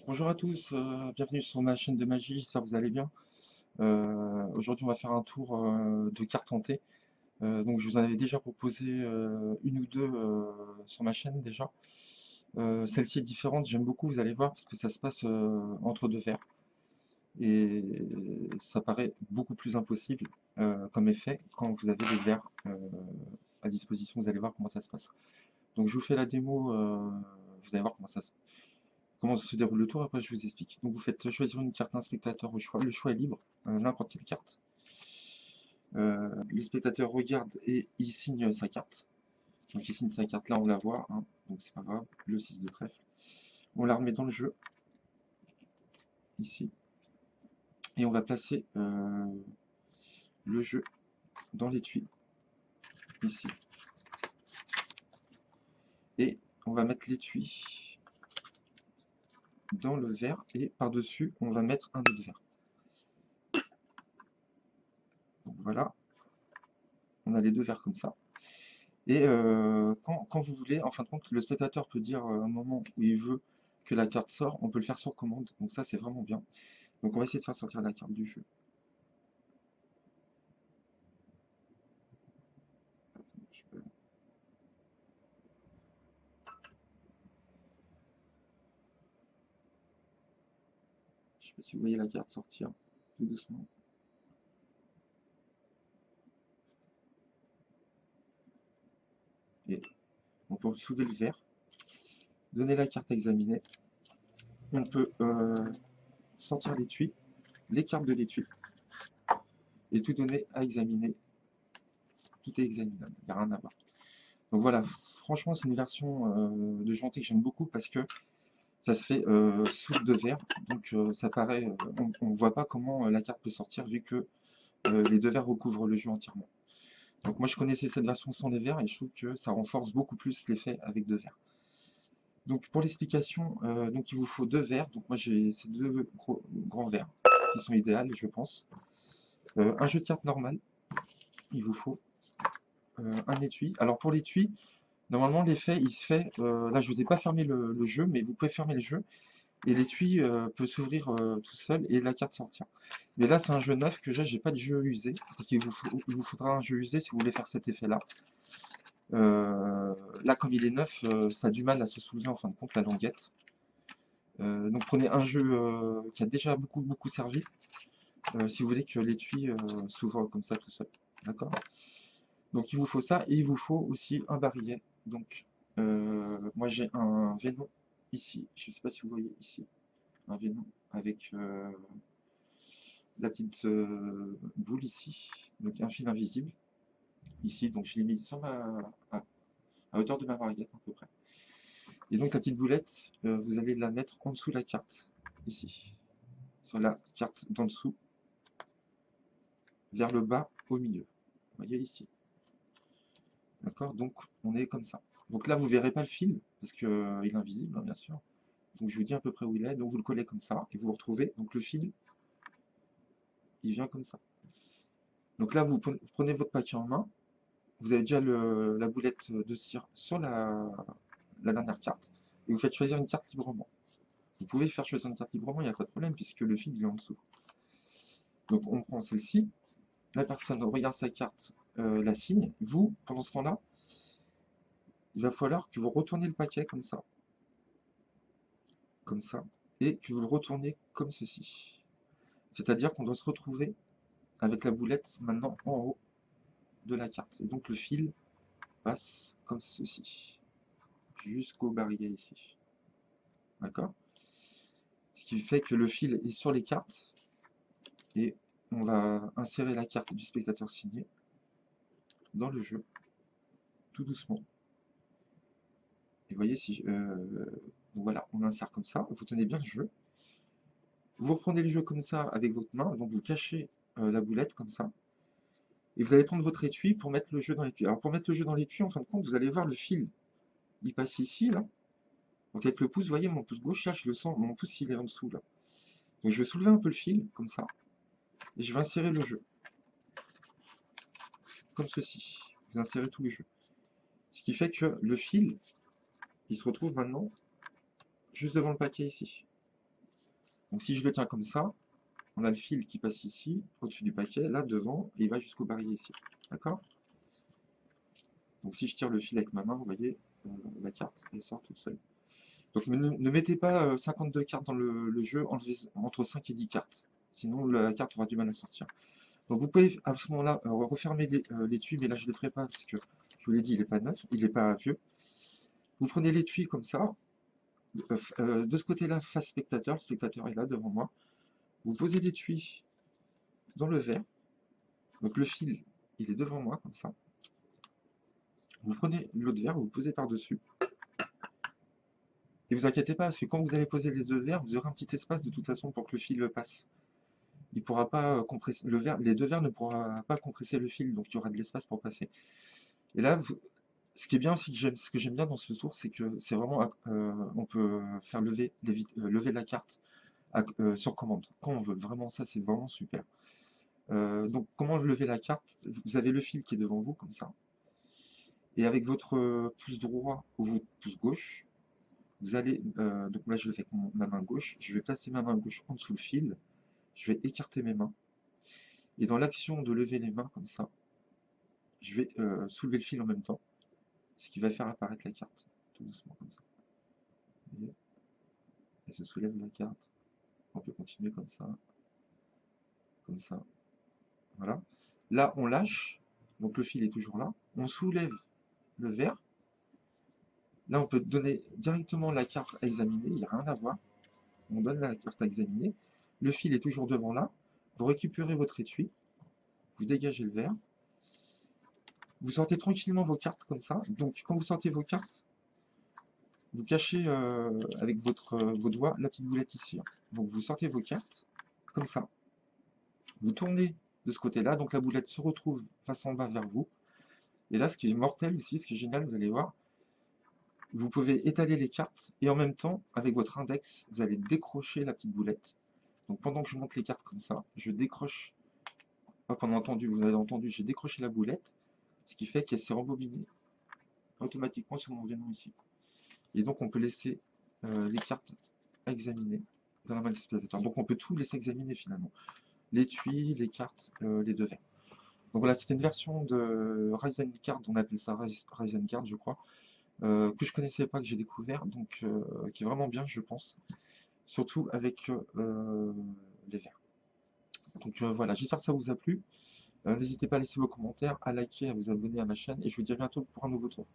Bonjour à tous, bienvenue sur ma chaîne de magie, j'espère que vous allez bien. Aujourd'hui on va faire un tour de cartes hantées. Donc je vous en avais déjà proposé une ou deux sur ma chaîne déjà. Celle-ci est différente, j'aime beaucoup, vous allez voir, parce que ça se passe entre deux verres. Et ça paraît beaucoup plus impossible comme effet quand vous avez les verres à disposition, vous allez voir comment ça se passe. Donc je vous fais la démo, vous allez voir comment se déroule le tour, après je vous explique. Donc vous faites choisir une carte d'un spectateur au choix, le choix est libre, n'importe quelle carte. Le spectateur regarde et il signe sa carte. Donc il signe sa carte, là on la voit, hein, donc c'est pas grave, le 6 de trèfle. On la remet dans le jeu, ici, et on va placer le jeu dans l'étui, ici. Et on va mettre l'étui dans le verre, et par-dessus on va mettre un autre verre. Donc voilà, on a les deux verres comme ça. Et quand vous voulez, en fin de compte, le spectateur peut dire un moment où il veut que la carte sort, on peut le faire sur commande, donc ça c'est vraiment bien. Donc on va essayer de faire sortir la carte du jeu. Je sais pas si vous voyez la carte sortir, tout doucement. Et on peut soulever le verre, donner la carte à examiner. On peut sortir l'étui, les cartes de l'étui, et tout donner à examiner. Tout est examinable, il n'y a rien à voir. Donc voilà, franchement c'est une version de Janté que j'aime beaucoup parce que ça se fait sous deux verres, donc ça paraît, on ne voit pas comment la carte peut sortir vu que les deux verres recouvrent le jeu entièrement. Donc moi je connaissais cette version sans les verres et je trouve que ça renforce beaucoup plus l'effet avec deux verres. Donc pour l'explication, donc il vous faut deux verres, donc moi j'ai ces deux grands verres qui sont idéales je pense. Un jeu de cartes normal, il vous faut un étui. Alors pour l'étui, normalement l'effet il se fait, là je vous ai pas fermé le jeu, mais vous pouvez fermer le jeu et l'étui peut s'ouvrir tout seul et la carte sortir. Mais là, c'est un jeu neuf que j'ai pas de jeu usé, parce qu'il vous faudra un jeu usé si vous voulez faire cet effet-là. Là, comme il est neuf, ça a du mal à se soulever en fin de compte, la languette. Donc prenez un jeu qui a déjà beaucoup servi, si vous voulez que l'étui s'ouvre comme ça tout seul. D'accord? Donc il vous faut ça, et il vous faut aussi un barillet. Donc moi j'ai un Venom ici, je ne sais pas si vous voyez ici, un Venom avec la petite boule ici, donc un fil invisible ici, donc je l'ai mis sur à hauteur de ma variette à peu près. Et donc la petite boulette, vous allez la mettre en dessous de la carte, ici, sur la carte d'en dessous, vers le bas au milieu. Vous voyez ici. D'accord? Donc on est comme ça. Donc là vous verrez pas le fil, parce qu'il est invisible, hein, bien sûr. Donc je vous dis à peu près où il est, donc vous le collez comme ça, et vous vous retrouvez, donc le fil, il vient comme ça. Donc là vous prenez votre paquet en main, vous avez déjà la boulette de cire sur la dernière carte, et vous faites choisir une carte librement. Vous pouvez faire choisir une carte librement, il n'y a pas de problème, puisque le fil est en dessous. Donc on prend celle-ci, la personne regarde sa carte, la signe, vous, pendant ce temps-là, il va falloir que vous retournez le paquet comme ça, et que vous le retournez comme ceci. C'est-à-dire qu'on doit se retrouver avec la boulette maintenant en haut de la carte. Et donc le fil passe comme ceci, jusqu'au barillet ici. D'accord? Ce qui fait que le fil est sur les cartes, et on va insérer la carte du spectateur signé dans le jeu, tout doucement. Et vous voyez, si donc voilà, on insère comme ça, vous tenez bien le jeu. Vous reprenez le jeu comme ça avec votre main, donc vous cachez la boulette comme ça. Et vous allez prendre votre étui pour mettre le jeu dans l'étui. Alors pour mettre le jeu dans l'étui, en fin de compte, vous allez voir le fil, il passe ici, là. Donc avec le pouce, vous voyez, mon pouce gauche, là, je le sens, mon pouce, il est en dessous, là. Donc je vais soulever un peu le fil, comme ça, et je vais insérer le jeu. Comme ceci. Vous insérez tout le jeu. Ce qui fait que le fil, il se retrouve maintenant juste devant le paquet ici. Donc si je le tiens comme ça, on a le fil qui passe ici, au-dessus du paquet, là devant, et il va jusqu'au barillet ici. D'accord? Donc si je tire le fil avec ma main, vous voyez, la carte, elle sort toute seule. Donc ne mettez pas 52 cartes dans le jeu, enlevez entre 5 et 10 cartes. Sinon la carte aura du mal à sortir. Donc vous pouvez à ce moment-là refermer l'étui, mais là je ne le ferai pas parce que je vous l'ai dit, il n'est pas neuf, il n'est pas vieux. Vous prenez l'étui comme ça, de ce côté-là, face spectateur, le spectateur est là devant moi. Vous posez l'étui dans le verre, donc le fil il est devant moi comme ça. Vous prenez l'autre verre, vous le posez par-dessus. Et vous inquiétez pas, parce que quand vous allez poser les deux verres, vous aurez un petit espace de toute façon pour que le fil passe. Il pourra pas compresser le verre, les deux verres ne pourront pas compresser le fil, donc il y aura de l'espace pour passer. Et là, ce qui est bien aussi, ce que j'aime bien dans ce tour, c'est que c'est vraiment, on peut faire lever la carte sur commande, quand on veut. Vraiment, ça, c'est vraiment super. Donc, comment lever la carte? Vous avez le fil qui est devant vous, comme ça. Et avec votre pouce droit ou votre pouce gauche, vous allez, donc là, je le fais avec ma main gauche. Je vais placer ma main gauche en dessous le fil. Je vais écarter mes mains. Et dans l'action de lever les mains, comme ça, je vais soulever le fil en même temps. Ce qui va faire apparaître la carte, tout doucement, comme ça. Vous voyez? Elle se soulève la carte. On peut continuer comme ça. Comme ça. Voilà. Là, on lâche. Donc le fil est toujours là. On soulève le verre. Là, on peut donner directement la carte à examiner. Il n'y a rien à voir. On donne la carte à examiner. Le fil est toujours devant là. Vous récupérez votre étui. Vous dégagez le verre. Vous sortez tranquillement vos cartes comme ça. Donc, quand vous sortez vos cartes, vous cachez avec vos doigts la petite boulette ici. Donc, vous sortez vos cartes comme ça. Vous tournez de ce côté-là. Donc, la boulette se retrouve face en bas vers vous. Et là, ce qui est mortel aussi, ce qui est génial, vous allez voir, vous pouvez étaler les cartes et en même temps, avec votre index, vous allez décrocher la petite boulette. Donc, pendant que je monte les cartes comme ça, je décroche. Hop, vous avez entendu, j'ai décroché la boulette, ce qui fait qu'elle s'est rembobinée automatiquement sur mon violon ici. Et donc on peut laisser les cartes à examiner dans la main du spectateur. Donc on peut tout laisser examiner finalement. L'étui, les cartes, les deux verres. Donc voilà, c'était une version de Ryzen Card, on appelle ça Ryzen Card je crois, que je connaissais pas, que j'ai découvert, donc qui est vraiment bien je pense. Surtout avec les verres. Donc voilà, j'espère que ça vous a plu. N'hésitez pas à laisser vos commentaires, à liker, à vous abonner à ma chaîne et je vous dis à bientôt pour un nouveau tour.